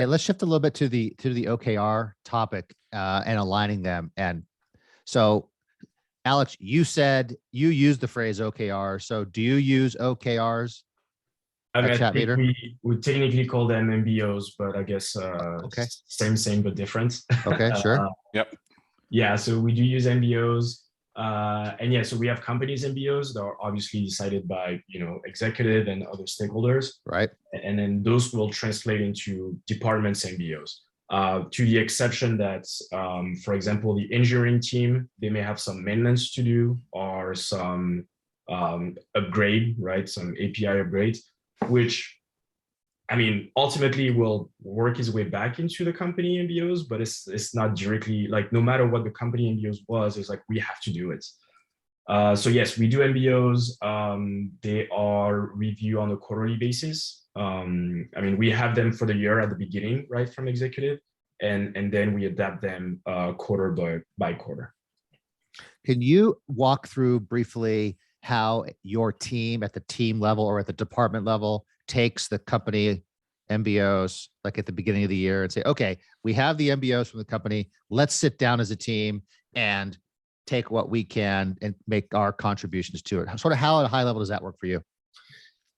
Hey, let's shift a little bit to the OKR topic and aligning them. And so, Alex, you said you used the phrase OKR. So, do you use OKRs I mean, at I think Chatmeter? we technically call them MBOs, but I guess Okay. same but different. Okay, sure. Yep. Yeah, so we do use MBOs, and yeah, so we have companies MBOs that are obviously decided by executive and other stakeholders, Right. and then those will translate into departments MBOs. To the exception that, for example, the engineering team, they may have some maintenance to do or some upgrade, right? Some API upgrade, which I mean, ultimately will work his way back into the company MBOs, but it's not directly like no matter what the company MBOs was, it's like we have to do it. So yes, we do MBOs. They are reviewed on a quarterly basis. I mean, we have them for the year at the beginning, right, from executive, and then we adapt them quarter by quarter. Can you walk through briefly how your team at the team level or at the department level takes the company MBOs like at the beginning of the year and say, okay, we have the MBOs from the company. Let's sit down as a team and take what we can and make our contributions to it. Sort of how at a high level does that work for you?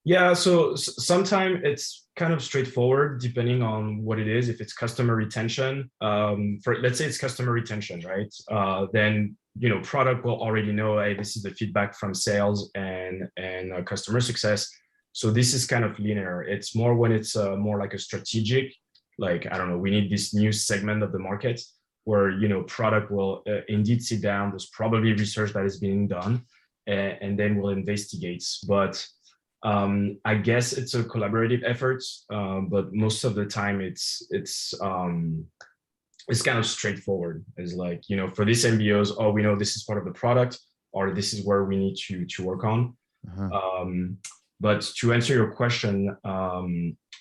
Yeah, so sometimes it's kind of straightforward depending on what it is. If it's customer retention, let's say it's customer retention, right? Then product will already know, hey, this is the feedback from sales and customer success. So this is kind of linear. It's more when it's more like a strategic, like, I don't know, we need this new segment of the market where, product will indeed sit down. There's probably research that is being done and then we'll investigate. But I guess it's a collaborative effort, but most of the time it's kind of straightforward. It's like, for these MBOs, oh, we know this is part of the product, or this is where we need to work on. But to answer your question,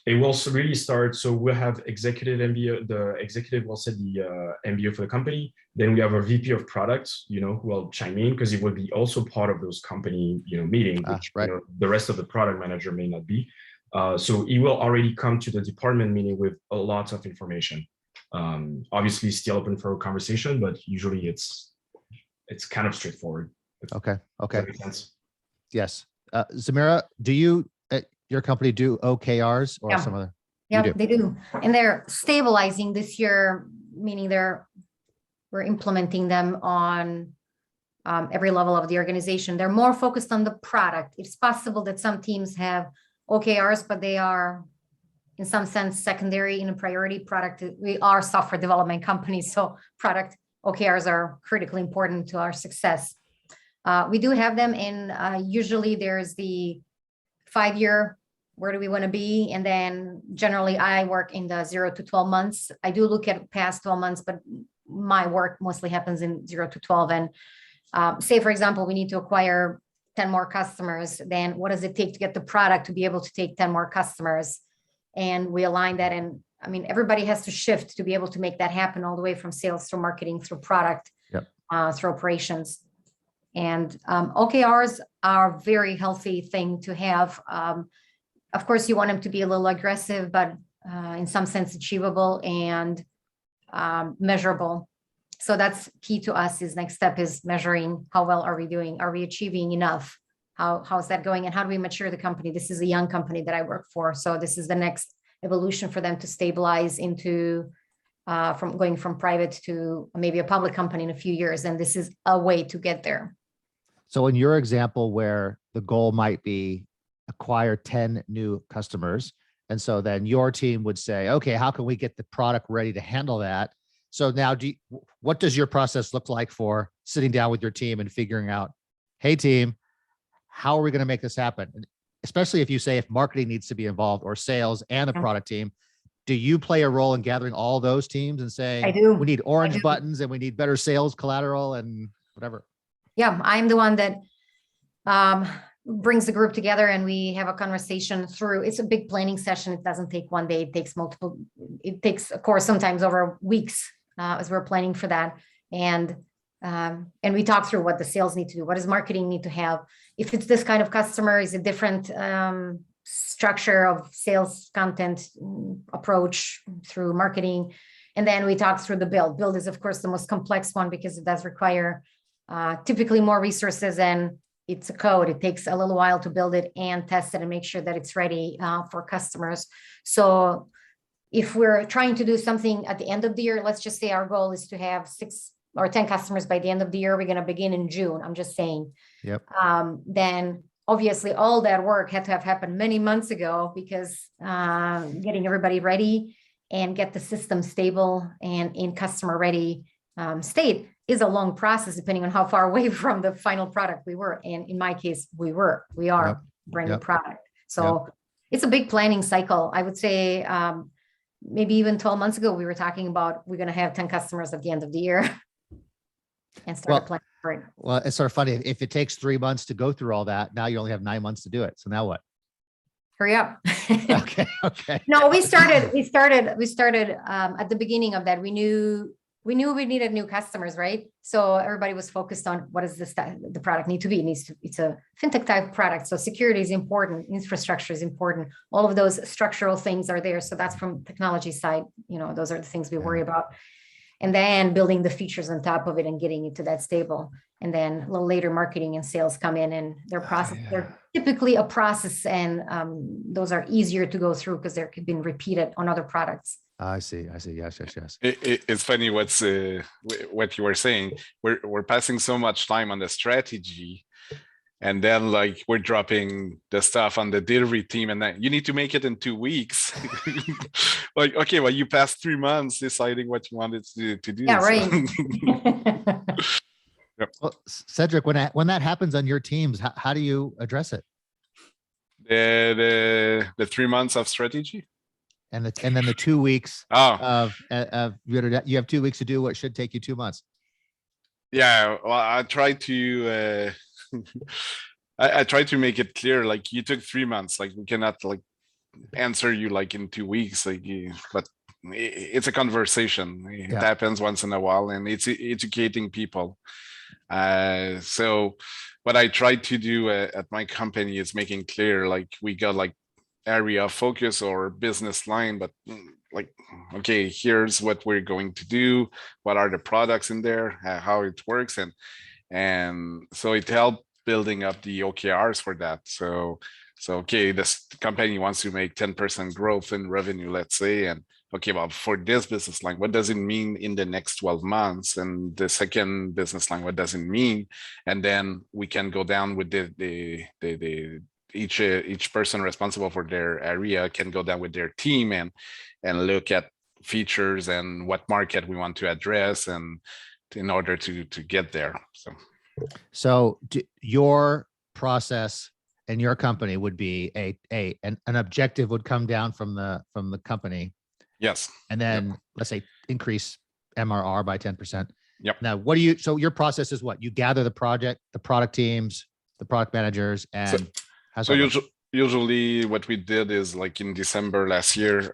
it will really start. So we'll have executive MBO. The executive will set the MBO for the company. Then we have a VP of product, who will chime in because it will be also part of those company, meeting, which right. The rest of the product manager may not be. So he will already come to the department meeting with a lot of information. Obviously, still open for a conversation, but usually it's kind of straightforward. Okay. Does that make sense? Yes. Zemira, do you at your company do OKRs or some other? Yeah, they do. And they're stabilizing this year, meaning we're implementing them on every level of the organization. They're more focused on the product. It's possible that some teams have OKRs, but they are in some sense secondary in a priority product. We are software development companies, so product OKRs are critically important to our success. We do have them in, usually there's the 5-year, where do we want to be? And then generally I work in the 0 to 12 months. I do look at past 12 months, but my work mostly happens in 0 to 12. And say, for example, we need to acquire 10 more customers. Then what does it take to get the product to be able to take 10 more customers? And we align that. And I mean, everybody has to shift to be able to make that happen all the way from sales through marketing, through product, through operations. And OKRs are a very healthy thing to have. Of course, you want them to be a little aggressive, but in some sense achievable and measurable. So that's key to us. Is next step is measuring how well are we doing? Are we achieving enough? How's that going? And how do we mature the company? This is a young company that I work for. So this is the next evolution for them to stabilize into from going from private to maybe a public company in a few years. And this is a way to get there. So in your example where the goal might be acquire 10 new customers, and so then your team would say, okay, how can we get the product ready to handle that? So now what does your process look like for sitting down with your team and figuring out, hey team, how are we going to make this happen? Especially if you say if marketing needs to be involved or sales and the product team, do you play a role in gathering all those teams and saying, I do. We need orange buttons and we need better sales collateral and whatever? Yeah, I'm the one that brings the group together and we have a conversation through. It's a big planning session. It doesn't take one day. It takes multiple. It takes, of course, sometimes over weeks as we're planning for that. And we talk through what the sales need to do. What does marketing need to have? If it's this kind of customer, is it different structure of sales content approach through marketing. And then we talk through the build. Build is, of course, the most complex one because it does require typically more resources, and it's a code. It takes a little while to build it and test it and make sure that it's ready for customers. So if we're trying to do something at the end of the year, let's just say our goal is to have 6 or 10 customers by the end of the year. We're going to begin in June. I'm just saying. Yep. Then obviously all that work had to have happened many months ago, because getting everybody ready and get the system stable and in customer ready state is a long process, depending on how far away from the final product we were. And in my case, we are Yep. brand new Yep. product. So it's a big planning cycle. I would say maybe even 12 months ago, we were talking about we're going to have 10 customers at the end of the year and start planning for it. Well, it's sort of funny. If it takes 3 months to go through all that, now you only have 9 months to do it. So now what? Hurry up. Okay. Okay. No, we started at the beginning of that. We knew we needed new customers, right? So everybody was focused on what does the product need to be? It's a fintech type product. So security is important, infrastructure is important. All of those structural things are there. So that's from technology side, those are the things we worry about. And then building the features on top of it and getting it to that stable. And then a little later, marketing and sales come in, and their process. They're typically a process, and those are easier to go through because they're been repeated on other products. I see. Yes. It's funny what you were saying. We're passing so much time on the strategy, and then like we're dropping the stuff on the delivery team, and then you need to make it in 2 weeks. Like, okay, well, you passed 3 months deciding what you wanted to do. Yeah, right. Well, Cedric, when that happens on your teams, how do you address it? The 3 months of strategy. And then the 2 weeks of you have 2 weeks to do what should take you 2 months. Yeah, well, I try to I try to make it clear, like you took 3 months, like we cannot like answer you like in 2 weeks, like but it's a conversation. It happens once in a while, and it's educating people. So what I try to do at my company is making clear, like we got like area of focus or business line, but like, okay, here's what we're going to do, what are the products in there, how it works, and so it helped building up the OKRs for that. So okay, this company wants to make 10% growth in revenue, let's say, and okay, well, for this business line, what does it mean in the next 12 months? And the second business line, what does it mean? And then we can go down with each person responsible for their area can go down with their team and look at features and what market we want to address, and in order to get there. So your process and your company would be an objective would come down from the company. Yes. And then let's say increase MRR by 10%. Yep. Now, so your process is what? You gather the product teams, the product managers, and usually what we did is like in December last year,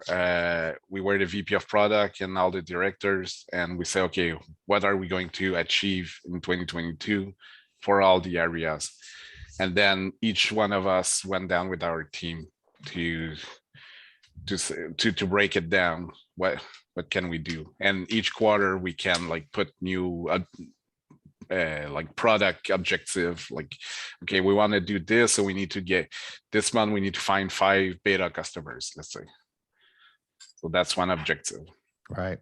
we were the VP of product and all the directors, and we say, okay, what are we going to achieve in 2022 for all the areas? And then each one of us went down with our team to break it down. What can we do? And each quarter we can like put new like product objective, like, okay, we want to do this, so we need to get this month, we need to find 5 beta customers, let's say. So that's one objective. Right.